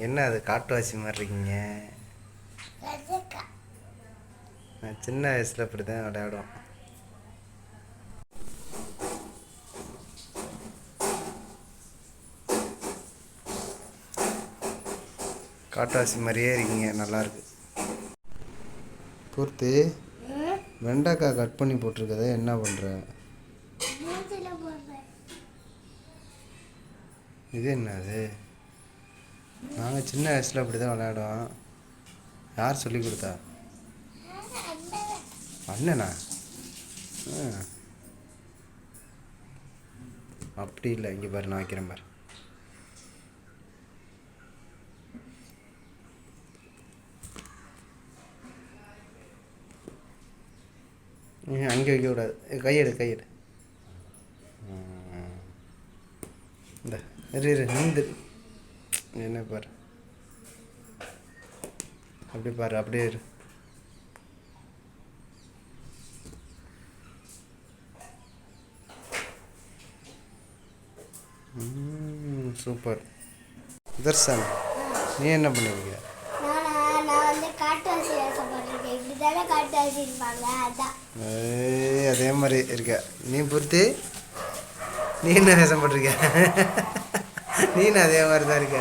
என்ன அது காட்டுவாசி மாதிரி இருக்கீங்க? நான் சின்ன வயசில் இப்படி தான் விளையாடுவோம். காட்டுவாசி மாதிரியே இருக்கீங்க, நல்லாயிருக்கு. பூர்த்தி, வெண்டைக்காய் கட் பண்ணி போட்டிருக்கத என்ன பண்ணுற? இது என்னது? நாங்கள் சின்ன வயசில் அப்படி தான் விளையாடுவோம். யார் சொல்லி கொடுத்தா? அண்ணனா? அப்படி இல்லை, இங்கே பாரு, நான் வைக்கிறேன் பாரு. அங்கே வைக்கக்கூடாது, கையெடு கையெடு. இந்த நின்று என்ன பாரு, அப்படி பாரு, அப்படியே இரு. சூப்பர். தர்ஷன், நீ என்ன பண்ணுவீங்க? அதே மாதிரி இருக்க நீ. பூர்த்தி, நீ என்ன வேஷம் போட்டிருக்க? நீ அதே மாதிரி தான் இருக்க.